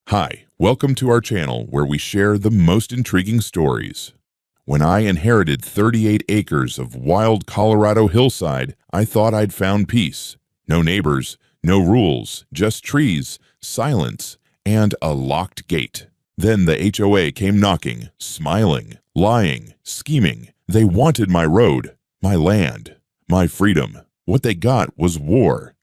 Hi, welcome to our channel where we share the most intriguing stories. When I inherited 38 acres of wild Colorado hillside, I thought I'd found peace. No neighbors, no rules, just trees, silence, and a locked gate. Then the HOA came knocking, smiling, lying, scheming. They wanted my road, my land, my freedom. What they got was war.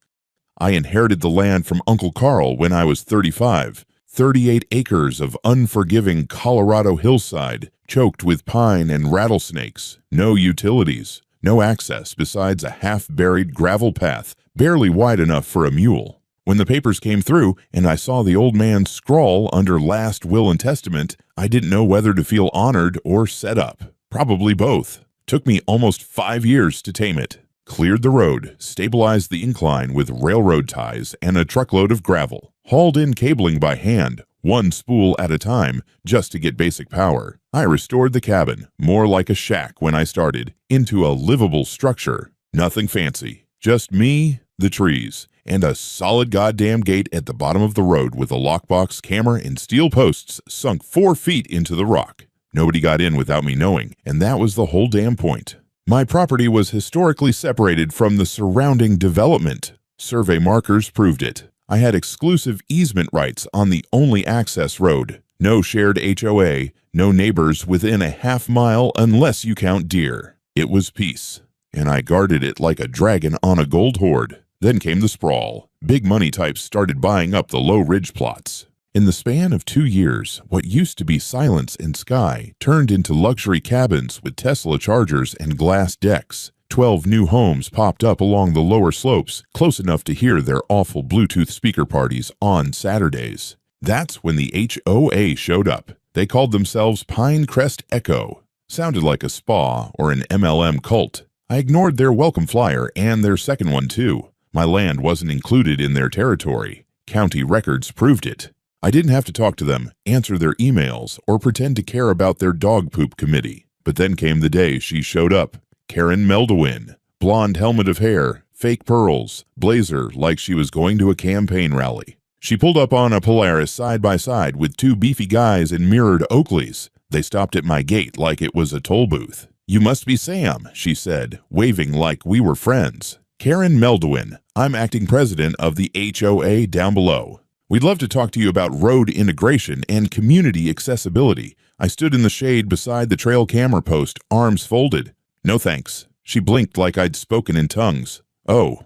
I inherited the land from Uncle Carl when I was 35. 38 acres of unforgiving Colorado hillside, choked with pine and rattlesnakes, no utilities, no access besides a half-buried gravel path, barely wide enough for a mule. When the papers came through and I saw the old man's scrawl under last will and testament, I didn't know whether to feel honored or set up. Probably both. Took me almost 5 years to tame it. Cleared the road, stabilized the incline with railroad ties and a truckload of gravel. Hauled in cabling by hand, one spool at a time, just to get basic power. I restored the cabin, more like a shack when I started, into a livable structure. Nothing fancy. Just me, the trees, and a solid goddamn gate at the bottom of the road with a lockbox, camera, and steel posts sunk 4 feet into the rock. Nobody got in without me knowing, and that was the whole damn point. My property was historically separated from the surrounding development. Survey markers proved it. I had exclusive easement rights on the only access road. No shared HOA, no neighbors within a half-mile unless you count deer. It was peace, and I guarded it like a dragon on a gold hoard. Then came the sprawl. Big money types started buying up the low ridge plots. In the span of 2 years, what used to be silence and sky turned into luxury cabins with Tesla chargers and glass decks. 12 new homes popped up along the lower slopes, close enough to hear their awful Bluetooth speaker parties on Saturdays. That's when the HOA showed up. They called themselves Pinecrest Echo. Sounded like a spa or an MLM cult. I ignored their welcome flyer and their second one too. My land wasn't included in their territory. County records proved it. I didn't have to talk to them, answer their emails, or pretend to care about their dog poop committee. But then came the day she showed up. Karen Meldowin, blonde helmet of hair, fake pearls, blazer like she was going to a campaign rally. She pulled up on a Polaris side by side with 2 beefy guys in mirrored Oakleys. They stopped at my gate like it was a toll booth. "You must be Sam," she said, waving like we were friends. "Karen Meldowin, I'm acting president of the HOA down below. We'd love to talk to you about road integration and community accessibility." I stood in the shade beside the trail camera post, arms folded. "No thanks." She blinked like I'd spoken in tongues. "Oh.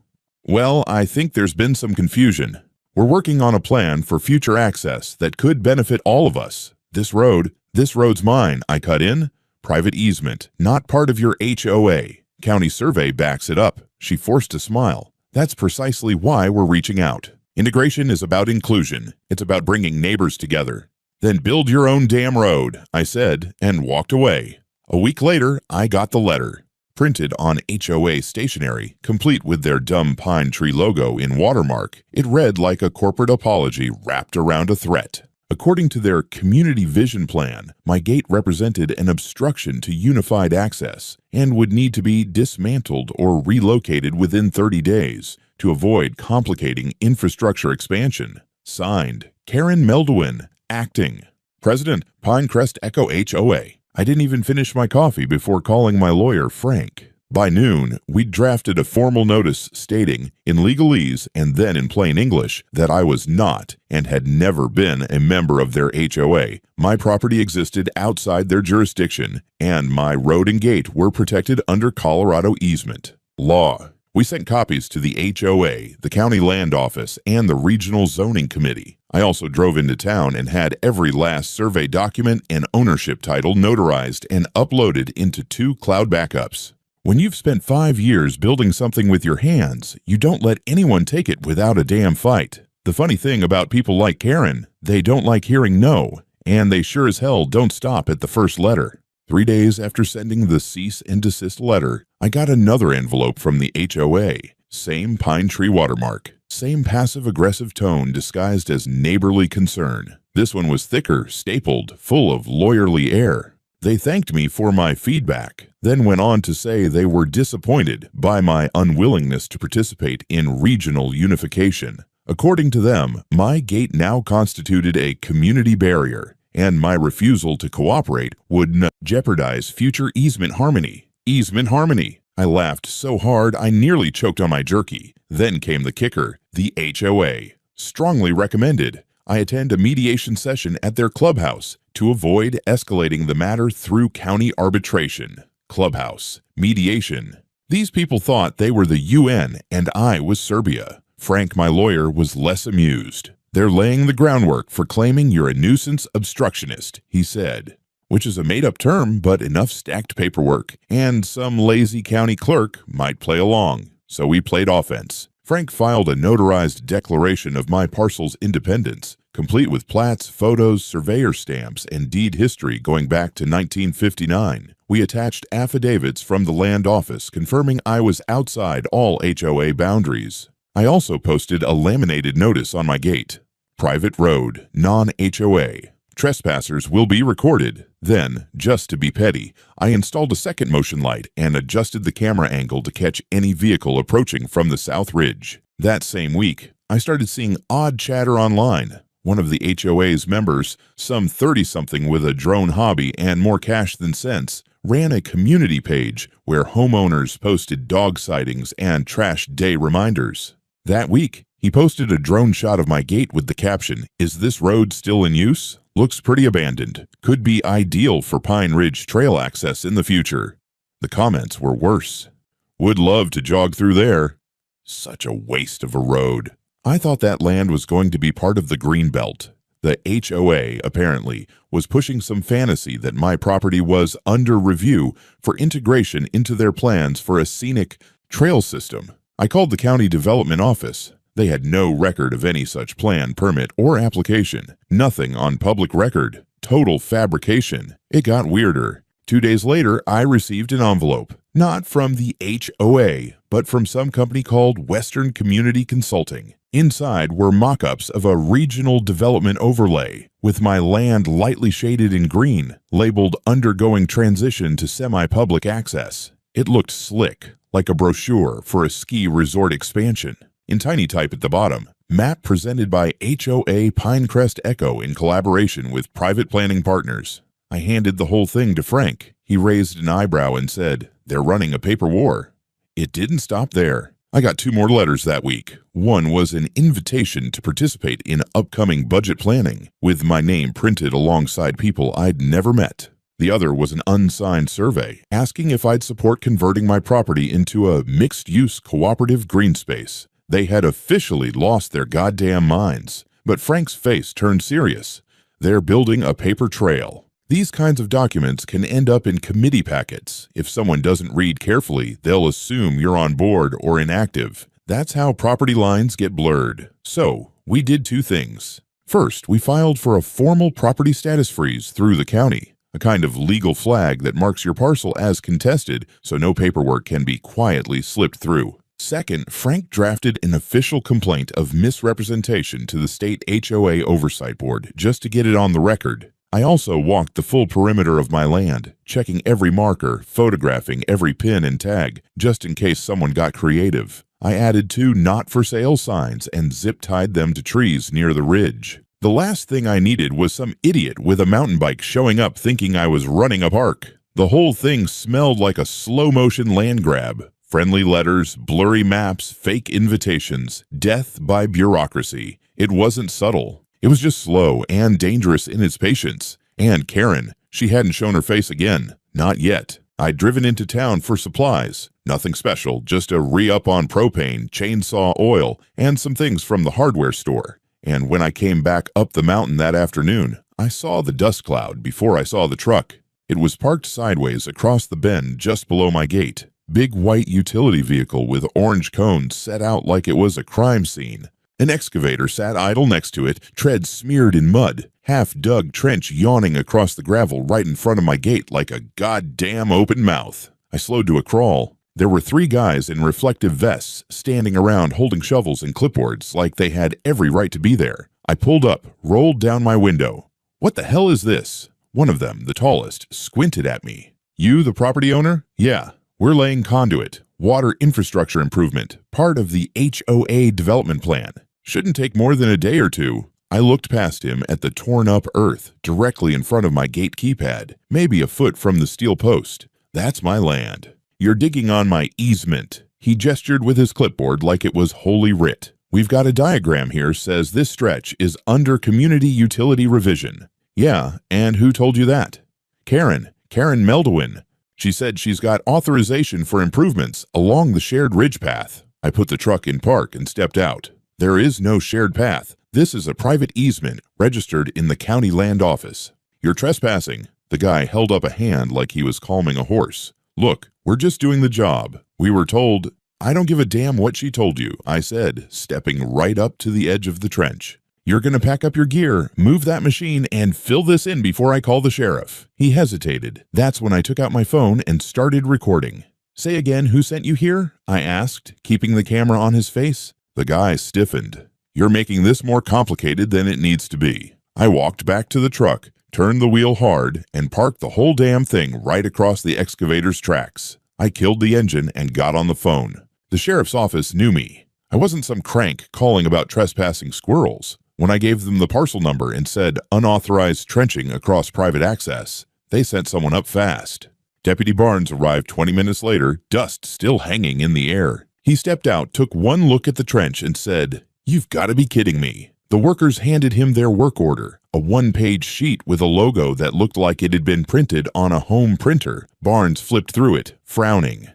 Well, I think there's been some confusion. We're working on a plan for future access that could benefit all of us. This road's mine," I cut in. "Private easement, not part of your HOA. County survey backs it up." She forced a smile. "That's precisely why we're reaching out. Integration is about inclusion. It's about bringing neighbors together." "Then build your own damn road," I said, and walked away. A week later, I got the letter. Printed on HOA stationery, complete with their dumb pine tree logo in watermark, it read like a corporate apology wrapped around a threat. According to their community vision plan, my gate represented an obstruction to unified access and would need to be dismantled or relocated within 30 days to avoid complicating infrastructure expansion. Signed, Karen Meldowin, acting President, Pinecrest Echo HOA. I didn't even finish my coffee before calling my lawyer, Frank. By noon, we'd drafted a formal notice stating, in legalese and then in plain English, that I was not and had never been a member of their HOA. My property existed outside their jurisdiction, and my road and gate were protected under Colorado easement law. We sent copies to the HOA, the county land office, and the regional zoning committee. I also drove into town and had every last survey document and ownership title notarized and uploaded into 2 cloud backups. When you've spent 5 years building something with your hands, you don't let anyone take it without a damn fight. The funny thing about people like Karen, they don't like hearing no, and they sure as hell don't stop at the first letter. 3 days after sending the cease and desist letter, I got another envelope from the HOA. Same pine tree watermark. Same passive-aggressive tone disguised as neighborly concern. This one was thicker, stapled, full of lawyerly air. They thanked me for my feedback, then went on to say they were disappointed by my unwillingness to participate in regional unification. According to them, my gate now constituted a community barrier, and my refusal to cooperate would jeopardize future easement harmony. Easement harmony! I laughed so hard I nearly choked on my jerky. Then came the kicker, the HOA. Strongly recommended. I attend a mediation session at their clubhouse to avoid escalating the matter through county arbitration. Clubhouse. Mediation. These people thought they were the UN and I was Serbia. Frank, my lawyer, was less amused. They're laying the groundwork for claiming you're a nuisance obstructionist, he said. Which is a made-up term, but enough stacked paperwork, and some lazy county clerk might play along. So we played offense. Frank filed a notarized declaration of my parcel's independence, complete with plats, photos, surveyor stamps, and deed history going back to 1959. We attached affidavits from the land office confirming I was outside all HOA boundaries. I also posted a laminated notice on my gate. Private road, non-HOA. Trespassers will be recorded. Then, just to be petty, I installed a second motion light and adjusted the camera angle to catch any vehicle approaching from the South Ridge. That same week, I started seeing odd chatter online. One of the HOA's members, some 30-something with a drone hobby and more cash than sense, ran a community page where homeowners posted dog sightings and trash day reminders. That week, he posted a drone shot of my gate with the caption, "Is this road still in use? Looks pretty abandoned. Could be ideal for Pine Ridge Trail access in the future." The comments were worse. "Would love to jog through there." Such a waste of a road. I thought that land was going to be part of the green belt. The HOA, apparently, was pushing some fantasy that my property was under review for integration into their plans for a scenic trail system. I called the county development office. They had no record of any such plan, permit, or application. Nothing on public record. Total fabrication. It got weirder. 2 days later, I received an envelope. Not from the HOA, but from some company called Western Community Consulting. Inside were mock-ups of a regional development overlay, with my land lightly shaded in green, labeled undergoing transition to semi-public access. It looked slick, like a brochure for a ski resort expansion. In tiny type at the bottom, map presented by HOA Pinecrest Echo in collaboration with private planning partners. I handed the whole thing to Frank. He raised an eyebrow and said, "They're running a paper war." It didn't stop there. I got 2 more letters that week. One was an invitation to participate in upcoming budget planning, with my name printed alongside people I'd never met. The other was an unsigned survey, asking if I'd support converting my property into a mixed-use cooperative green space. They had officially lost their goddamn minds. But Frank's face turned serious. They're building a paper trail. These kinds of documents can end up in committee packets. If someone doesn't read carefully, they'll assume you're on board or inactive. That's how property lines get blurred. So, we did 2 things. First, we filed for a formal property status freeze through the county, a kind of legal flag that marks your parcel as contested so no paperwork can be quietly slipped through. Second, Frank drafted an official complaint of misrepresentation to the state HOA Oversight Board just to get it on the record. I also walked the full perimeter of my land, checking every marker, photographing every pin and tag, just in case someone got creative. I added 2 not-for-sale signs and zip-tied them to trees near the ridge. The last thing I needed was some idiot with a mountain bike showing up thinking I was running a park. The whole thing smelled like a slow-motion land grab. Friendly letters, blurry maps, fake invitations, death by bureaucracy. It wasn't subtle. It was just slow and dangerous in its patience. And Karen, she hadn't shown her face again. Not yet. I'd driven into town for supplies. Nothing special, just a re-up on propane, chainsaw oil, and some things from the hardware store. And when I came back up the mountain that afternoon, I saw the dust cloud before I saw the truck. It was parked sideways across the bend just below my gate. Big white utility vehicle with orange cones set out like it was a crime scene. An excavator sat idle next to it, treads smeared in mud, half-dug trench yawning across the gravel right in front of my gate like a goddamn open mouth. I slowed to a crawl. There were 3 guys in reflective vests standing around holding shovels and clipboards like they had every right to be there. I pulled up, rolled down my window. "What the hell is this?" One of them, the tallest, squinted at me. "You the property owner?" "Yeah. We're laying conduit, water infrastructure improvement, part of the HOA development plan." Shouldn't take more than a day or two. I looked past him at the torn-up earth directly in front of my gate keypad, maybe a foot from the steel post. That's my land. You're digging on my easement. He gestured with his clipboard like it was holy writ. We've got a diagram here says this stretch is under community utility revision. Yeah, and who told you that? Karen Meldowin. She said she's got authorization for improvements along the shared ridge path. I put the truck in park and stepped out. There is no shared path. This is a private easement registered in the county land office. You're trespassing. The guy held up a hand like he was calming a horse. Look, we're just doing the job. We were told. I don't give a damn what she told you, I said, stepping right up to the edge of the trench. You're going to pack up your gear, move that machine, and fill this in before I call the sheriff. He hesitated. That's when I took out my phone and started recording. Say again who sent you here? I asked, keeping the camera on his face. The guy stiffened. You're making this more complicated than it needs to be. I walked back to the truck, turned the wheel hard, and parked the whole damn thing right across the excavator's tracks. I killed the engine and got on the phone. The sheriff's office knew me. I wasn't some crank calling about trespassing squirrels. When I gave them the parcel number and said unauthorized trenching across private access, they sent someone up fast. Deputy Barnes arrived 20 minutes later, dust still hanging in the air. He stepped out, took one look at the trench, and said, "You've got to be kidding me." The workers handed him their work order, a one-page sheet with a logo that looked like it had been printed on a home printer. Barnes flipped through it, frowning.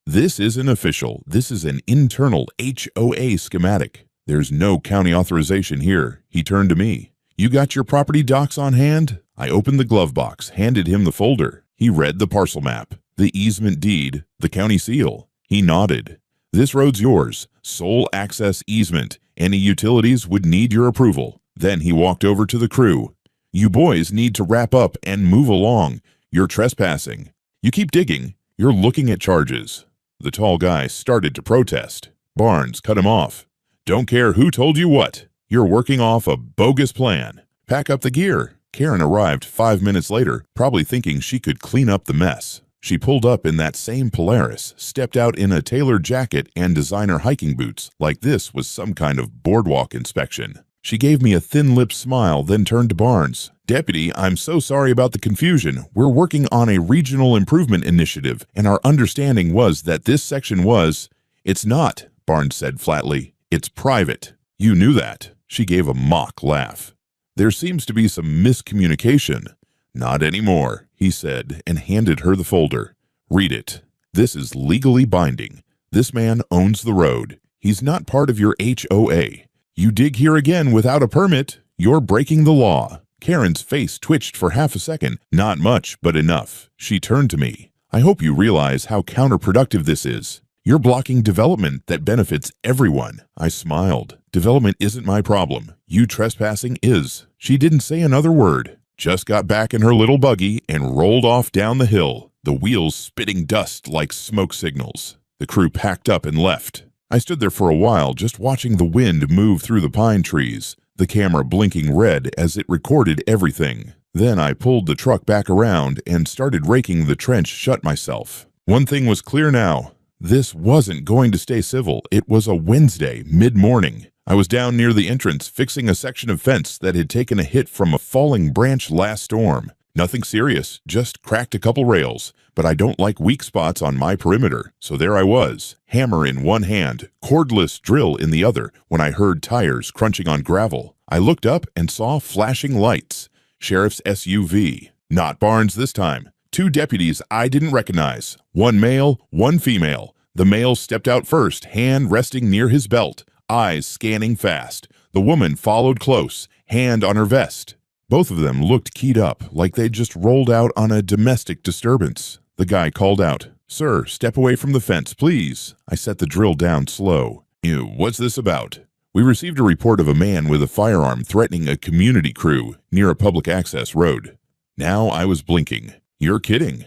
This isn't official. This is an internal HOA schematic. There's no county authorization here. He turned to me. You got your property docs on hand? I opened the glove box, handed him the folder. He read the parcel map, the easement deed, the county seal. He nodded. This road's yours. Sole access easement. Any utilities would need your approval. Then he walked over to the crew. You boys need to wrap up and move along. You're trespassing. You keep digging. You're looking at charges. The tall guy started to protest. Barnes cut him off. Don't care who told you what. You're working off a bogus plan. Pack up the gear. Karen arrived 5 minutes later, probably thinking she could clean up the mess. She pulled up in that same Polaris, stepped out in a tailored jacket and designer hiking boots, like this was some kind of boardwalk inspection. She gave me a thin-lipped smile, then turned to Barnes. Deputy, I'm so sorry about the confusion. We're working on a regional improvement initiative, and our understanding was that this section was... It's not, Barnes said flatly. It's private. You knew that. She gave a mock laugh. There seems to be some miscommunication. Not anymore, he said, and handed her the folder. Read it. This is legally binding. This man owns the road. He's not part of your HOA. You dig here again without a permit, you're breaking the law. Karen's face twitched for half a second. Not much, but enough. She turned to me. I hope you realize how counterproductive this is. You're blocking development that benefits everyone. I smiled. Development isn't my problem. You trespassing is. She didn't say another word. Just got back in her little buggy and rolled off down the hill, the wheels spitting dust like smoke signals. The crew packed up and left. I stood there for a while just watching the wind move through the pine trees, the camera blinking red as it recorded everything. Then I pulled the truck back around and started raking the trench shut myself. One thing was clear now. This wasn't going to stay civil. It was a Wednesday, mid-morning. I was down near the entrance fixing a section of fence that had taken a hit from a falling branch last storm. Nothing serious, just cracked a couple rails, but I don't like weak spots on my perimeter, so there I was, hammer in one hand, cordless drill in the other, when I heard tires crunching on gravel. I looked up and saw flashing lights. Sheriff's SUV. Not Barnes this time. 2 deputies I didn't recognize. One male, one female. The male stepped out first, hand resting near his belt, eyes scanning fast. The woman followed close, hand on her vest. Both of them looked keyed up, like they'd just rolled out on a domestic disturbance. The guy called out, "Sir, step away from the fence, please." I set the drill down slow. What's this about? We received a report of a man with a firearm threatening a community crew near a public access road. Now I was blinking. You're kidding.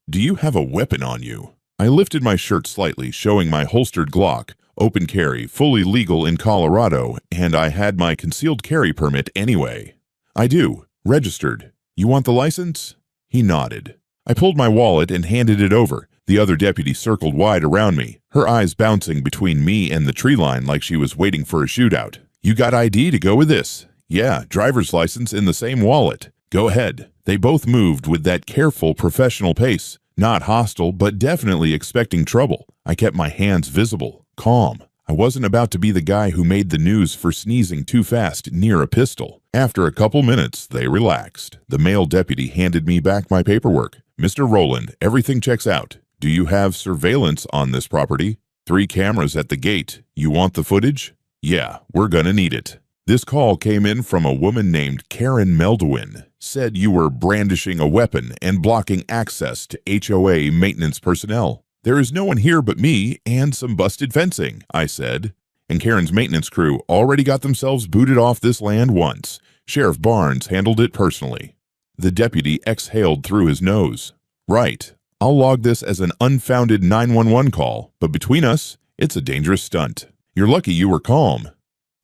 Do you have a weapon on you? I lifted my shirt slightly, showing my holstered Glock, open carry, fully legal in Colorado, and I had my concealed carry permit anyway. I do. Registered. You want the license? He nodded. I pulled my wallet and handed it over. The other deputy circled wide around me, her eyes bouncing between me and the tree line like she was waiting for a shootout. You got ID to go with this? Yeah, driver's license in the same wallet. Go ahead. They both moved with that careful, professional pace. Not hostile, but definitely expecting trouble. I kept my hands visible, calm. I wasn't about to be the guy who made the news for sneezing too fast near a pistol. After a couple minutes, they relaxed. The male deputy handed me back my paperwork. Mr. Rowland, everything checks out. Do you have surveillance on this property? 3 cameras at the gate. You want the footage? Yeah, we're gonna need it. This call came in from a woman named Karen Meldwin. Said you were brandishing a weapon and blocking access to HOA maintenance personnel. There is no one here but me and some busted fencing, I said. And Karen's maintenance crew already got themselves booted off this land once. Sheriff Barnes handled it personally. The deputy exhaled through his nose. Right. I'll log this as an unfounded 911 call, but between us, it's a dangerous stunt. You're lucky you were calm.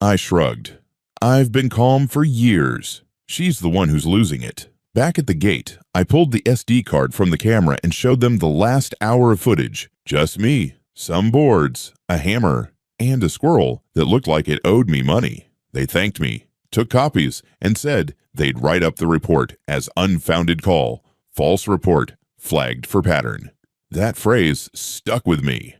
I shrugged. I've been calm for years. She's the one who's losing it. Back at the gate, I pulled the SD card from the camera and showed them the last hour of footage. Just me, some boards, a hammer, and a squirrel that looked like it owed me money. They thanked me, took copies, and said they'd write up the report as unfounded call, false report, flagged for pattern. That phrase stuck with me.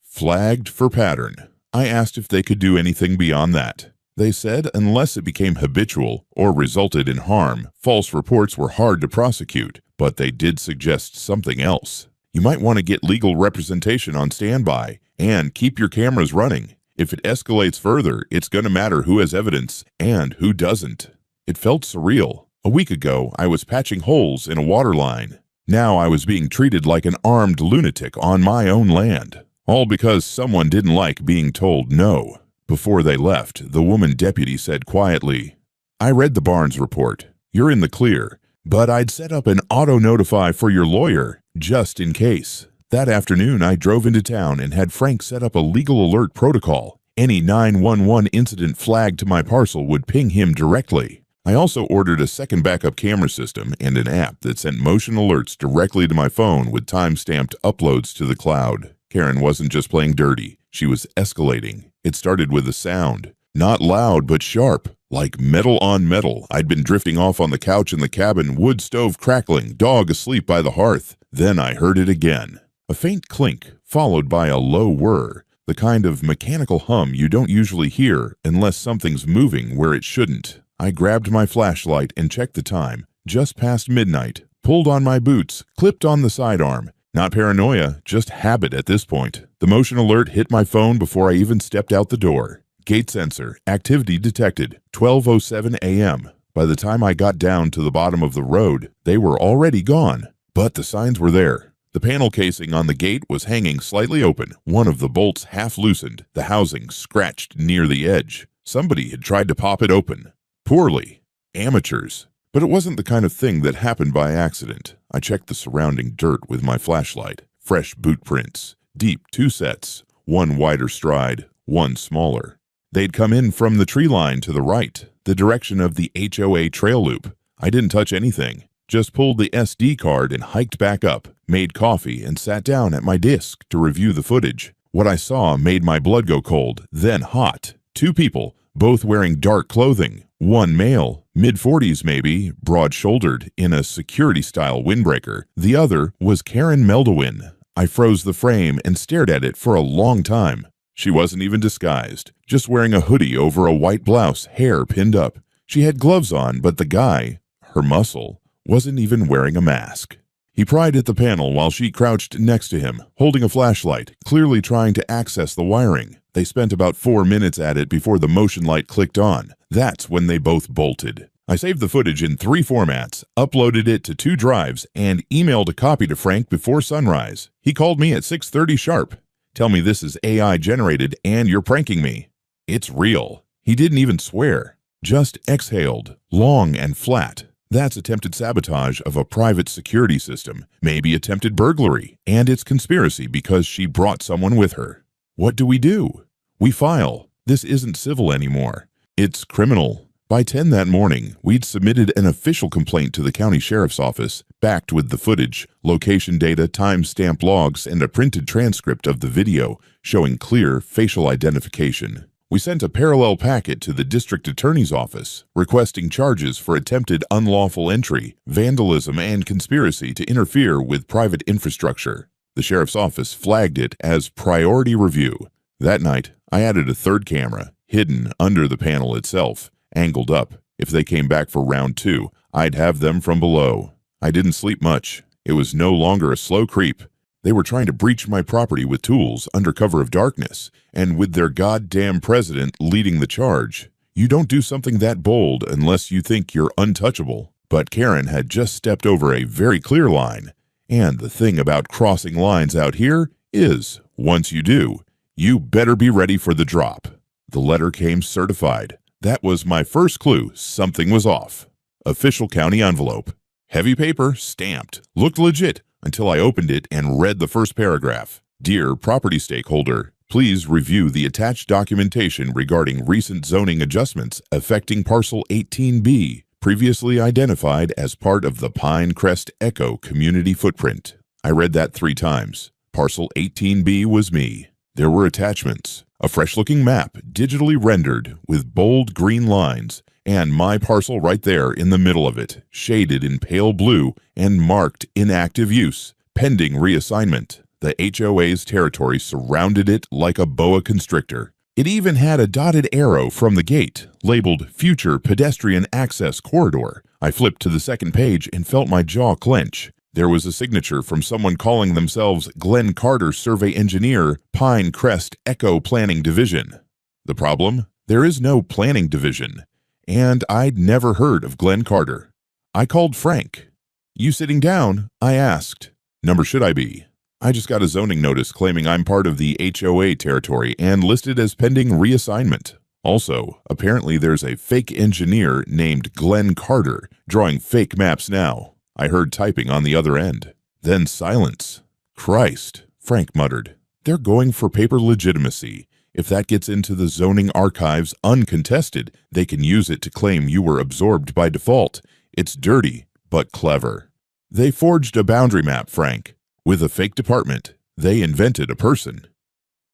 Flagged for pattern. I asked if they could do anything beyond that. They said unless it became habitual or resulted in harm, false reports were hard to prosecute, but they did suggest something else. You might want to get legal representation on standby and keep your cameras running. If it escalates further, it's going to matter who has evidence and who doesn't. It felt surreal. A week ago, I was patching holes in a water line. Now I was being treated like an armed lunatic on my own land. All because someone didn't like being told no. Before they left, the woman deputy said quietly, I read the Barnes report. You're in the clear, but I'd set up an auto-notify for your lawyer, just in case. That afternoon, I drove into town and had Frank set up a legal alert protocol. Any 911 incident flagged to my parcel would ping him directly. I also ordered a second backup camera system and an app that sent motion alerts directly to my phone with time-stamped uploads to the cloud. Karen wasn't just playing dirty. She was escalating. It started with a sound. Not loud, but sharp. Like metal on metal. I'd been drifting off on the couch in the cabin, wood stove crackling, dog asleep by the hearth. Then I heard it again. A faint clink, followed by a low whir. The kind of mechanical hum you don't usually hear unless something's moving where it shouldn't. I grabbed my flashlight and checked the time. Just past midnight. Pulled on my boots, clipped on the sidearm. Not paranoia, just habit at this point. The motion alert hit my phone before I even stepped out the door. Gate sensor, activity detected, 12:07 a.m. By the time I got down to the bottom of the road, they were already gone. But the signs were there. The panel casing on the gate was hanging slightly open, one of the bolts half loosened, the housing scratched near the edge. Somebody had tried to pop it open. Poorly. Amateurs. But it wasn't the kind of thing that happened by accident. I checked the surrounding dirt with my flashlight. Fresh boot prints. Deep 2 sets. One wider stride, one smaller. They'd come in from the tree line to the right, the direction of the HOA trail loop. I didn't touch anything. Just pulled the SD card and hiked back up, made coffee, and sat down at my desk to review the footage. What I saw made my blood go cold, then hot. 2 people, both wearing dark clothing. One male, mid-40s maybe, broad-shouldered, in a security-style windbreaker. The other was Karen Meldwin. I froze the frame and stared at it for a long time. She wasn't even disguised, just wearing a hoodie over a white blouse, hair pinned up. She had gloves on, but the guy, her muscle, wasn't even wearing a mask. He pried at the panel while she crouched next to him, holding a flashlight, clearly trying to access the wiring. They spent about 4 minutes at it before the motion light clicked on. That's when they both bolted. I saved the footage in 3 formats, uploaded it to 2 drives, and emailed a copy to Frank before sunrise. He called me at 6:30 sharp. Tell me this is AI generated and you're pranking me. It's real. He didn't even swear. Just exhaled, long and flat. That's attempted sabotage of a private security system, maybe attempted burglary, and it's conspiracy because she brought someone with her. What do? We file. This isn't civil anymore. It's criminal. By 10 that morning, we'd submitted an official complaint to the county sheriff's office, backed with the footage, location data, time-stamped logs, and a printed transcript of the video showing clear facial identification. We sent a parallel packet to the district attorney's office requesting charges for attempted unlawful entry, vandalism, and conspiracy to interfere with private infrastructure. The sheriff's office flagged it as priority review. That night, I added a third camera, hidden under the panel itself, angled up. If they came back for round 2, I'd have them from below. I didn't sleep much. It was no longer a slow creep. They were trying to breach my property with tools under cover of darkness, and with their goddamn president leading the charge. You don't do something that bold unless you think you're untouchable. But Karen had just stepped over a very clear line. And the thing about crossing lines out here is, once you do, you better be ready for the drop. The letter came certified. That was my first clue something was off. Official county envelope. Heavy paper, stamped, looked legit until I opened it and read the first paragraph. Dear property stakeholder, please review the attached documentation regarding recent zoning adjustments affecting parcel 18B, previously identified as part of the Pinecrest Echo community footprint. I read that 3 times. Parcel 18B was me. There were attachments, a fresh-looking map digitally rendered with bold green lines, and my parcel right there in the middle of it, shaded in pale blue and marked inactive use, pending reassignment. The HOA's territory surrounded it like a boa constrictor. It even had a dotted arrow from the gate, labeled Future Pedestrian Access Corridor. I flipped to the second page and felt my jaw clench. There was a signature from someone calling themselves Glenn Carter Survey Engineer, Pinecrest Echo Planning Division. The problem? There is no planning division. And I'd never heard of Glenn Carter. I called Frank. You sitting down? I asked. Number should I be? I just got a zoning notice claiming I'm part of the HOA territory and listed as pending reassignment. Also, apparently there's a fake engineer named Glenn Carter drawing fake maps now. I heard typing on the other end. Then silence. Christ, Frank muttered. They're going for paper legitimacy. If that gets into the zoning archives uncontested, they can use it to claim you were absorbed by default. It's dirty, but clever. They forged a boundary map, Frank. With a fake department, they invented a person.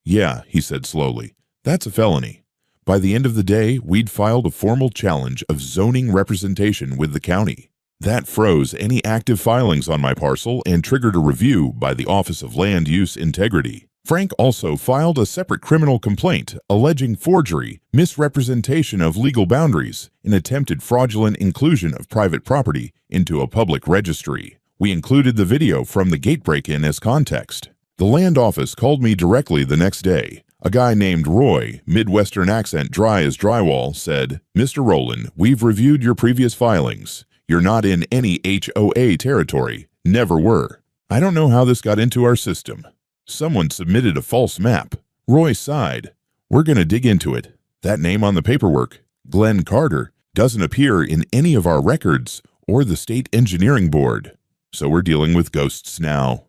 Yeah, he said slowly. That's a felony. By the end of the day, we'd filed a formal challenge of zoning representation with the county. That froze any active filings on my parcel and triggered a review by the Office of Land Use Integrity. Frank also filed a separate criminal complaint alleging forgery, misrepresentation of legal boundaries, and attempted fraudulent inclusion of private property into a public registry. We included the video from the gate break-in as context. The land office called me directly the next day. A guy named Roy, Midwestern accent dry as drywall, said, "Mr. Rowland, we've reviewed your previous filings. You're not in any HOA territory. Never were. I don't know how this got into our system. Someone submitted a false map." Roy sighed. "We're going to dig into it. That name on the paperwork, Glenn Carter, doesn't appear in any of our records or the State Engineering Board. So we're dealing with ghosts now.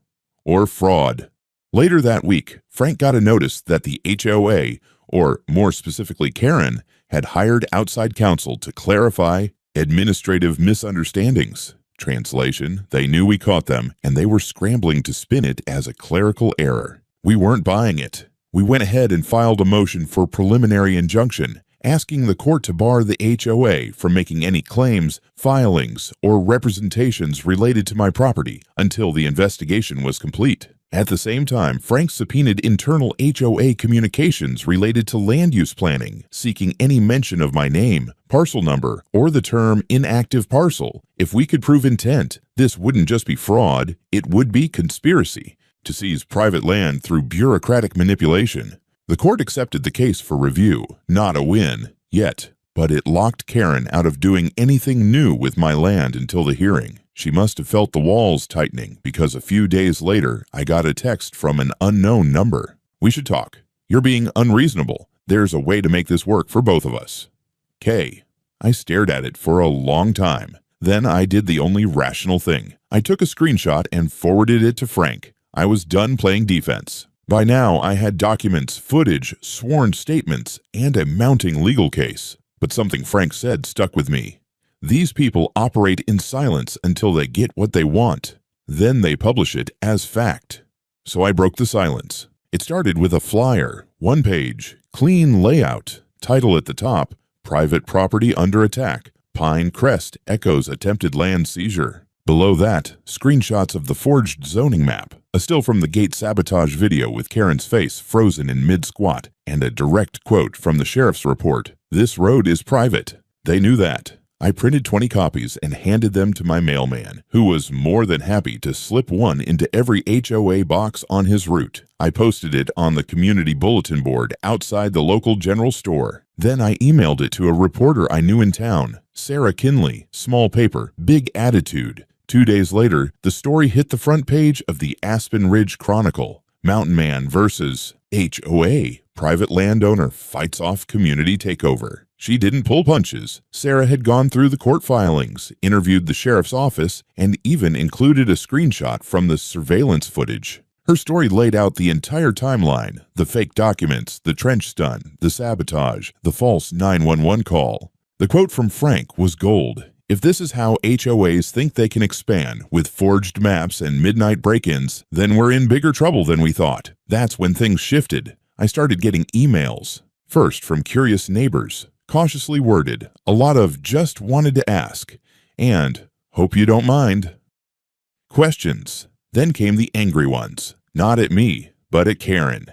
Or fraud." Later that week, Frank got a notice that the HOA, or more specifically Karen, had hired outside counsel to clarify administrative misunderstandings. Translation, they knew we caught them, and they were scrambling to spin it as a clerical error. We weren't buying it. We went ahead and filed a motion for preliminary injunction, asking the court to bar the HOA from making any claims, filings, or representations related to my property until the investigation was complete. At the same time, Frank subpoenaed internal HOA communications related to land use planning, seeking any mention of my name, parcel number, or the term inactive parcel. If we could prove intent, this wouldn't just be fraud, it would be conspiracy to seize private land through bureaucratic manipulation. The court accepted the case for review, not a win, yet, but it locked Karen out of doing anything new with my land until the hearing. She must have felt the walls tightening because a few days later, I got a text from an unknown number. "We should talk. You're being unreasonable. There's a way to make this work for both of us." K. I stared at it for a long time. Then I did the only rational thing. I took a screenshot and forwarded it to Frank. I was done playing defense. By now, I had documents, footage, sworn statements, and a mounting legal case. But something Frank said stuck with me. These people operate in silence until they get what they want. Then they publish it as fact. So I broke the silence. It started with a flyer, one page, Clean layout. Title at the top, Private Property Under Attack. Pine Crest echoes attempted land seizure. Below that, screenshots of the forged zoning map, a still from the gate sabotage video with Karen's face frozen in mid-squat, and a direct quote from the sheriff's report, "This road is private." They knew that. I printed 20 copies and handed them to my mailman, who was more than happy to slip one into every HOA box on his route. I posted it on the community bulletin board outside the local general store. Then I emailed it to a reporter I knew in town, Sarah Kinley, small paper, big attitude. 2 days later, the story hit the front page of the Aspen Ridge Chronicle. Mountain Man versus HOA. Private landowner fights off community takeover. She didn't pull punches. Sarah had gone through the court filings, interviewed the sheriff's office, and even included a screenshot from the surveillance footage. Her story laid out the entire timeline, the fake documents, the trench stun, the sabotage, the false 911 call. The quote from Frank was gold. If this is how HOAs think they can expand with forged maps and midnight break-ins, then we're in bigger trouble than we thought. That's when things shifted. I started getting emails. First from curious neighbors, cautiously worded, a lot of "just wanted to ask" and "hope you don't mind" questions. Then came the angry ones, not at me, but at Karen.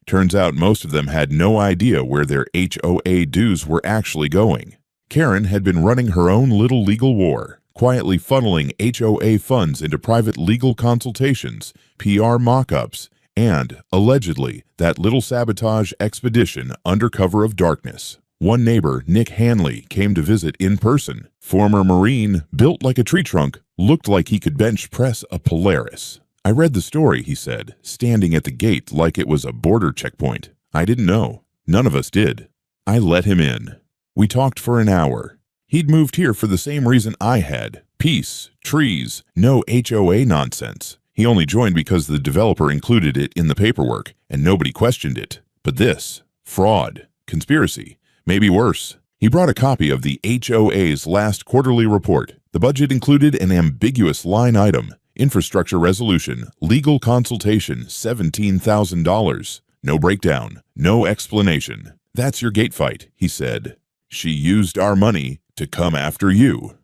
Turns out most of them had no idea where their HOA dues were actually going. Karen had been running her own little legal war, quietly funneling HOA funds into private legal consultations, PR mock-ups, and, allegedly, that little sabotage expedition under cover of darkness. One neighbor, Nick Hanley, came to visit in person. Former Marine, built like a tree trunk, looked like he could bench press a Polaris. "I read the story," he said, standing at the gate like it was a border checkpoint. "I didn't know. None of us did." I let him in. We talked for an hour. He'd moved here for the same reason I had. Peace, trees, no HOA nonsense. He only joined because the developer included it in the paperwork, and nobody questioned it. But this, fraud, conspiracy, maybe worse. He brought a copy of the HOA's last quarterly report. The budget included an ambiguous line item, infrastructure resolution, legal consultation, $17,000. No breakdown, no explanation. "That's your gate fight," he said. "She used our money to come after you."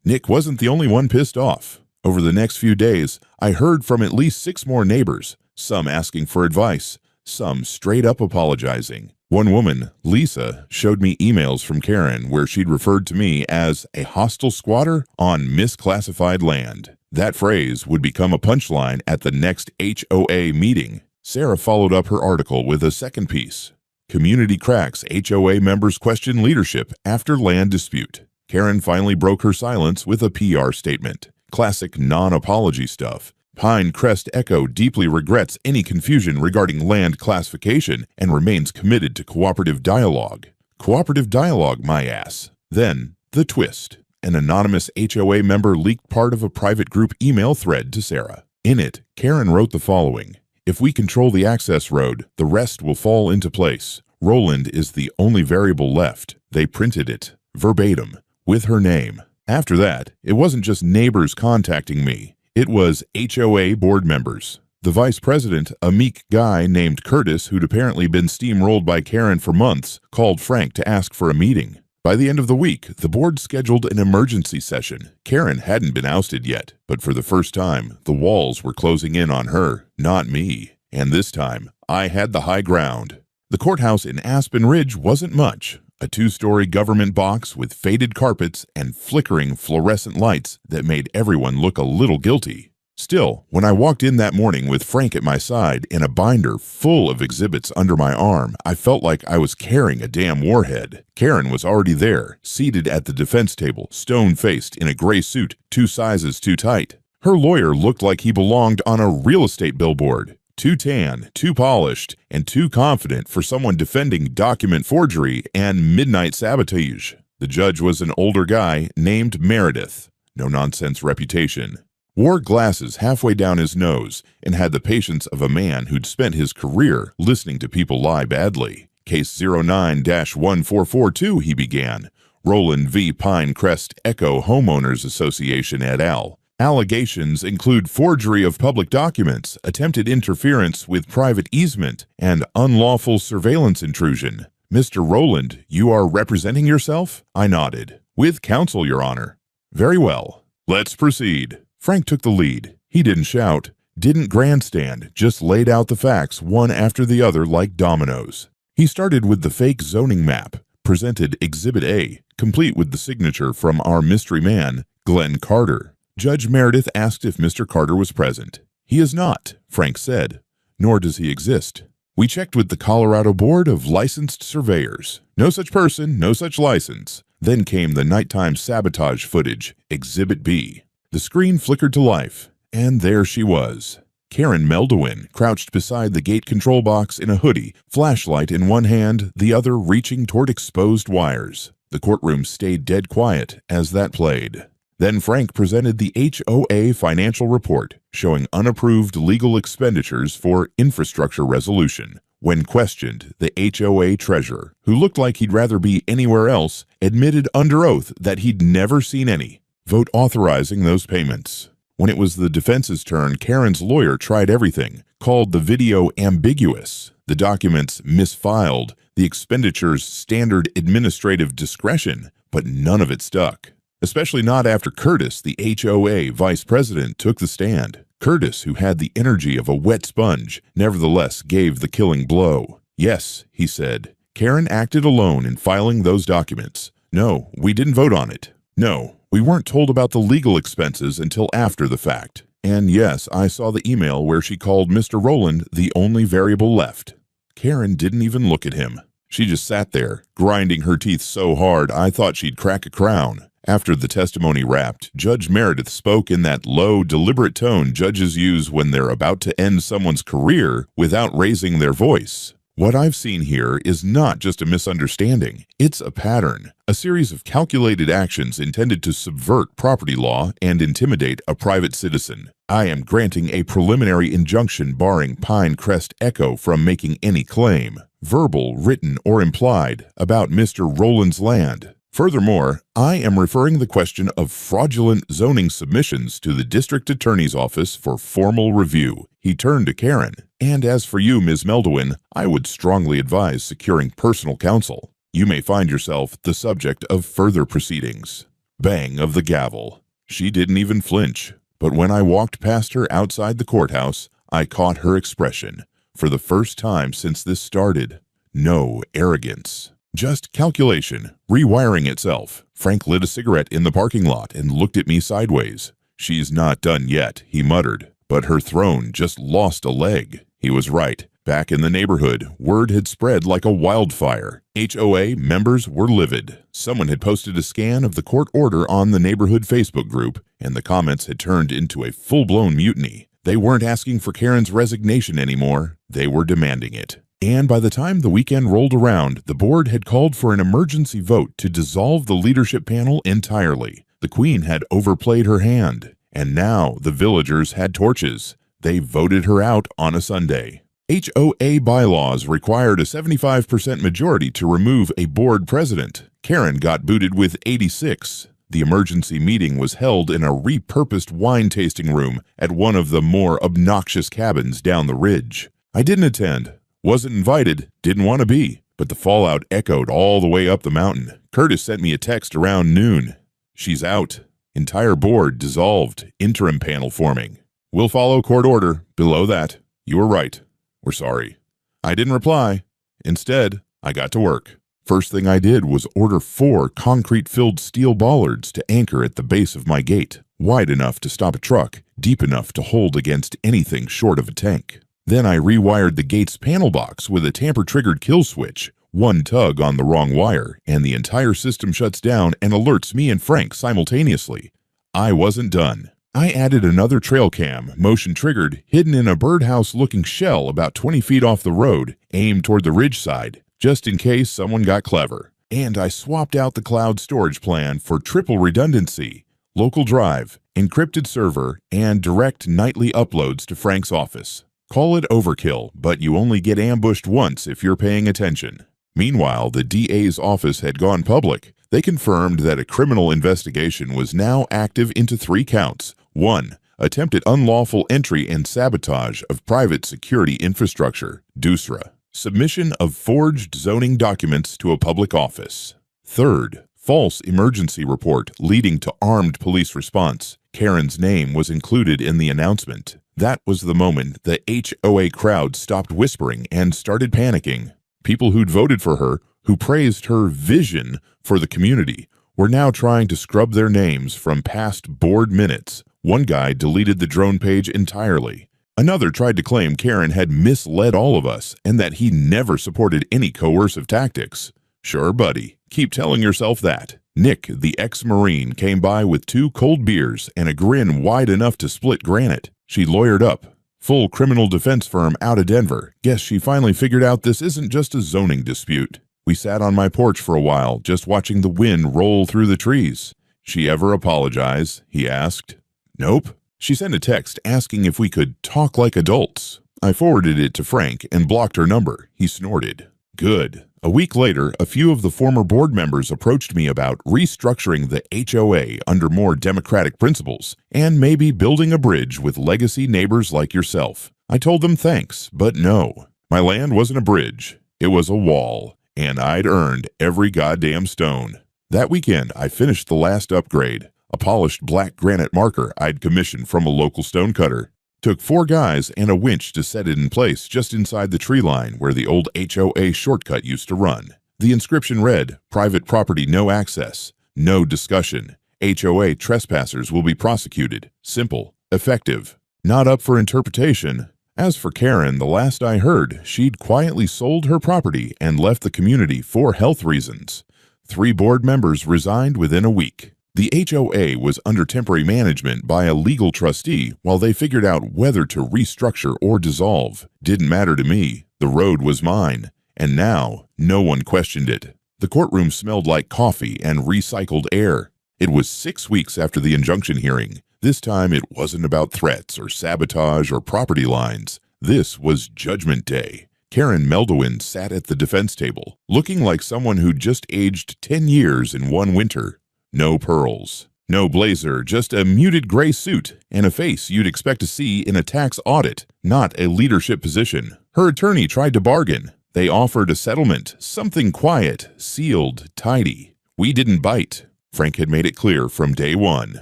Nick wasn't the only one pissed off. Over the next few days, I heard from at least 6 more neighbors, some asking for advice, some straight up apologizing. One woman, Lisa, showed me emails from Karen where she'd referred to me as a hostile squatter on misclassified land. That phrase would become a punchline at the next HOA meeting. Sarah followed up her article with a second piece. Community cracks, HOA members question leadership after land dispute. Karen finally broke her silence with a PR statement. Classic non-apology stuff. Pine Crest Echo deeply regrets any confusion regarding land classification and remains committed to cooperative dialogue. Cooperative dialogue, my ass. Then, the twist. An anonymous HOA member leaked part of a private group email thread to Sarah. In it, Karen wrote the following. "If we control the access road, the rest will fall into place. Roland is the only variable left." They printed it, verbatim, with her name. After that, it wasn't just neighbors contacting me. It was HOA board members. The vice president, a meek guy named Curtis who'd apparently been steamrolled by Karen for months, called Frank to ask for a meeting. By the end of the week, the board scheduled an emergency session. Karen hadn't been ousted yet, but for the first time, the walls were closing in on her, not me. And this time, I had the high ground. The courthouse in Aspen Ridge wasn't much. A 2-story government box with faded carpets and flickering fluorescent lights that made everyone look a little guilty. Still, when I walked in that morning with Frank at my side and a binder full of exhibits under my arm, I felt like I was carrying a damn warhead. Karen was already there, seated at the defense table, stone-faced in a gray suit 2 sizes too tight. Her lawyer looked like he belonged on a real estate billboard. Too tan, too polished, and too confident for someone defending document forgery and midnight sabotage. The judge was an older guy named Meredith. No-nonsense reputation. Wore glasses halfway down his nose and had the patience of a man who'd spent his career listening to people lie badly. Case 09-1442, he began. Roland v. Pine Crest Echo Homeowners Association et al. Allegations include forgery of public documents, attempted interference with private easement, and unlawful surveillance intrusion. Mr. Rowland, you are representing yourself? I nodded. With counsel, Your Honor. Very well. Let's proceed. Frank took the lead. He didn't shout, didn't grandstand, just laid out the facts one after the other like dominoes. He started with the fake zoning map, presented Exhibit A, complete with the signature from our mystery man, Glenn Carter. Judge Meredith asked if Mr. Carter was present. He is not, Frank said, nor does he exist. We checked with the Colorado Board of Licensed Surveyors. No such person, no such license. Then came the nighttime sabotage footage, Exhibit B. The screen flickered to life, and there she was. Karen Meldowin crouched beside the gate control box in a hoodie, flashlight in one hand, the other reaching toward exposed wires. The courtroom stayed dead quiet as that played. Then Frank presented the HOA financial report, showing unapproved legal expenditures for infrastructure resolution. When questioned, the HOA treasurer, who looked like he'd rather be anywhere else, admitted under oath that he'd never seen any vote authorizing those payments. When it was the defense's turn, Karen's lawyer tried everything, called the video ambiguous, the documents misfiled, the expenditures standard administrative discretion, but none of it stuck. Especially not after Curtis, the HOA vice president, took the stand. Curtis, who had the energy of a wet sponge, nevertheless gave the killing blow. Yes, he said, Karen acted alone in filing those documents. No, we didn't vote on it. No, we weren't told about the legal expenses until after the fact. And yes, I saw the email where she called Mr. Rowland the only variable left. Karen didn't even look at him. She just sat there, grinding her teeth so hard I thought she'd crack a crown. After the testimony wrapped, Judge Meredith spoke in that low, deliberate tone judges use when they're about to end someone's career without raising their voice. What I've seen here is not just a misunderstanding. It's a pattern, a series of calculated actions intended to subvert property law and intimidate a private citizen. I am granting a preliminary injunction barring Pinecrest Echo from making any claim, verbal, written, or implied, about Mr. Rowland's land. Furthermore, I am referring the question of fraudulent zoning submissions to the district attorney's office for formal review. He turned to Karen. And as for you, Ms. Meldowin, I would strongly advise securing personal counsel. You may find yourself the subject of further proceedings. Bang of the gavel. She didn't even flinch. But when I walked past her outside the courthouse, I caught her expression. For the first time since this started, no arrogance. Just calculation, rewiring itself. Frank lit a cigarette in the parking lot and looked at me sideways. She's not done yet, he muttered, but her throne just lost a leg. He was right. Back in the neighborhood, word had spread like a wildfire. HOA members were livid. Someone had posted a scan of the court order on the neighborhood Facebook group, and the comments had turned into a full-blown mutiny. They weren't asking for Karen's resignation anymore. They were demanding it. And by the time the weekend rolled around, the board had called for an emergency vote to dissolve the leadership panel entirely. The Queen had overplayed her hand, and now the villagers had torches. They voted her out on a Sunday. HOA bylaws required a 75% majority to remove a board president. Karen got booted with 86. The emergency meeting was held in a repurposed wine tasting room at one of the more obnoxious cabins down the ridge. I didn't attend. Wasn't invited, didn't want to be, but the fallout echoed all the way up the mountain. Curtis sent me a text around noon. She's out. Entire board dissolved. Interim panel forming. We'll follow court order. Below that. You were right. We're sorry. I didn't reply. Instead, I got to work. First thing I did was order 4 concrete-filled steel bollards to anchor at the base of my gate, wide enough to stop a truck, deep enough to hold against anything short of a tank. Then I rewired the gate's panel box with a tamper-triggered kill switch. One tug on the wrong wire, and the entire system shuts down and alerts me and Frank simultaneously. I wasn't done. I added another trail cam, motion-triggered, hidden in a birdhouse-looking shell about 20 feet off the road, aimed toward the ridge side, just in case someone got clever. And I swapped out the cloud storage plan for triple redundancy, local drive, encrypted server, and direct nightly uploads to Frank's office. Call it overkill, but you only get ambushed once if you're paying attention. Meanwhile, the DA's office had gone public. They confirmed that a criminal investigation was now active into 3 counts, 1. Attempted unlawful entry and sabotage of private security infrastructure. Dusra. Submission of forged zoning documents to a public office. 3rd. False emergency report leading to armed police response. Karen's name was included in the announcement. That was the moment the HOA crowd stopped whispering and started panicking. People who'd voted for her, who praised her vision for the community, were now trying to scrub their names from past board minutes. One guy deleted the drone page entirely. Another tried to claim Karen had misled all of us and that he never supported any coercive tactics. Sure, buddy. Keep telling yourself that. Nick, the ex-Marine, came by with 2 cold beers and a grin wide enough to split granite. She lawyered up. Full criminal defense firm out of Denver. Guess she finally figured out this isn't just a zoning dispute. We sat on my porch for a while, just watching the wind roll through the trees. She ever apologize? He asked. Nope. She sent a text asking if we could talk like adults. I forwarded it to Frank and blocked her number. He snorted. Good. A week later, a few of the former board members approached me about restructuring the HOA under more democratic principles and maybe building a bridge with legacy neighbors like yourself. I told them thanks, but no. My land wasn't a bridge. It was a wall, and I'd earned every goddamn stone. That weekend, I finished the last upgrade, a polished black granite marker I'd commissioned from a local stonecutter. Took 4 guys and a winch to set it in place just inside the tree line where the old HOA shortcut used to run. The inscription read, "Private property no access, no discussion. HOA trespassers will be prosecuted. Simple, effective, not up for interpretation." As for Karen, the last I heard, she'd quietly sold her property and left the community for health reasons. 3 board members resigned within a week. The HOA was under temporary management by a legal trustee while they figured out whether to restructure or dissolve. Didn't matter to me. The road was mine. And now, no one questioned it. The courtroom smelled like coffee and recycled air. It was 6 weeks after the injunction hearing. This time it wasn't about threats or sabotage or property lines. This was Judgment Day. Karen Meldowin sat at the defense table, looking like someone who'd just aged 10 years in one winter. No pearls, no blazer, just a muted gray suit and a face you'd expect to see in a tax audit, not a leadership position. Her attorney tried to bargain. They offered a settlement, something quiet, sealed, tidy. We didn't bite. Frank had made it clear from day one.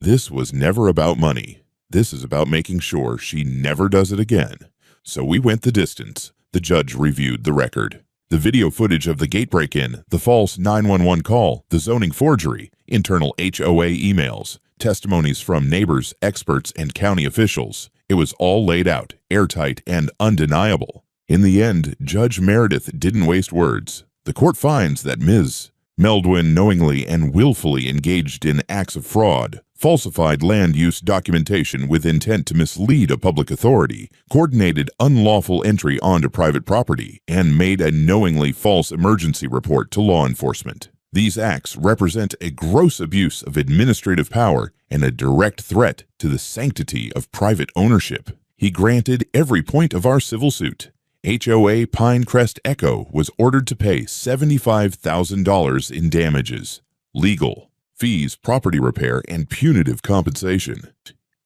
This was never about money. This is about making sure she never does it again. So we went the distance. The judge reviewed the record. The video footage of the gate break-in, the false 911 call, the zoning forgery, internal HOA emails, testimonies from neighbors, experts, and county officials. It was all laid out, airtight, and undeniable. In the end, Judge Meredith didn't waste words. The court finds that Ms. Meldowin knowingly and willfully engaged in acts of fraud, falsified land use documentation with intent to mislead a public authority, coordinated unlawful entry onto private property, and made a knowingly false emergency report to law enforcement. These acts represent a gross abuse of administrative power and a direct threat to the sanctity of private ownership. He granted every point of our civil suit. HOA Pinecrest Echo was ordered to pay $75,000 in damages, legal, fees, property repair, and punitive compensation.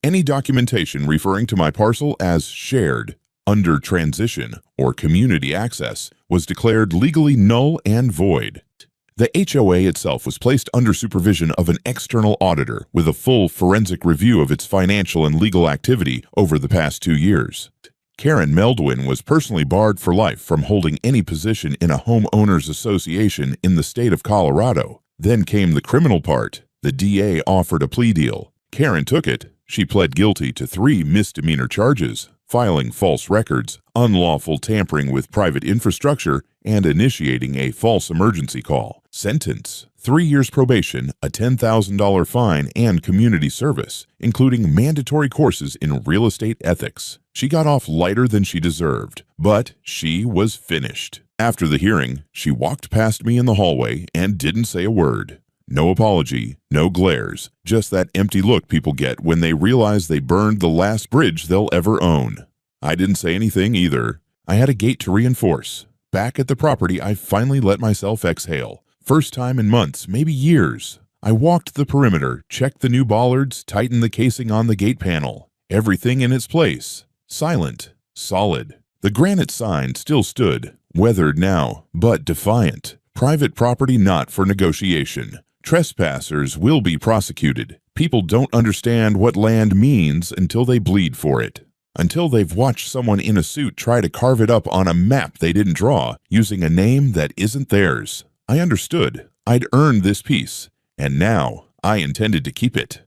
Any documentation referring to my parcel as shared, under transition, or community access was declared legally null and void. The HOA itself was placed under supervision of an external auditor with a full forensic review of its financial and legal activity over the past 2 years. Karen Meldowin was personally barred for life from holding any position in a homeowners association in the state of Colorado. Then came the criminal part. The DA offered a plea deal. Karen took it. She pled guilty to 3 misdemeanor charges: filing false records, unlawful tampering with private infrastructure, and initiating a false emergency call. Sentence: 3 years probation, a $10,000 fine, and community service, including mandatory courses in real estate ethics. She got off lighter than she deserved, but she was finished. After the hearing, she walked past me in the hallway and didn't say a word. No apology, no glares, just that empty look people get when they realize they burned the last bridge they'll ever own. I didn't say anything either. I had a gate to reinforce. Back at the property, I finally let myself exhale. First time in months, maybe years. I walked the perimeter, checked the new bollards, tightened the casing on the gate panel. Everything in its place. Silent. Solid. The granite sign still stood, weathered now, but defiant. Private property not for negotiation. Trespassers will be prosecuted. People don't understand what land means until they bleed for it. Until they've watched someone in a suit try to carve it up on a map they didn't draw, using a name that isn't theirs. I understood. I'd earned this peace, and now I intended to keep it.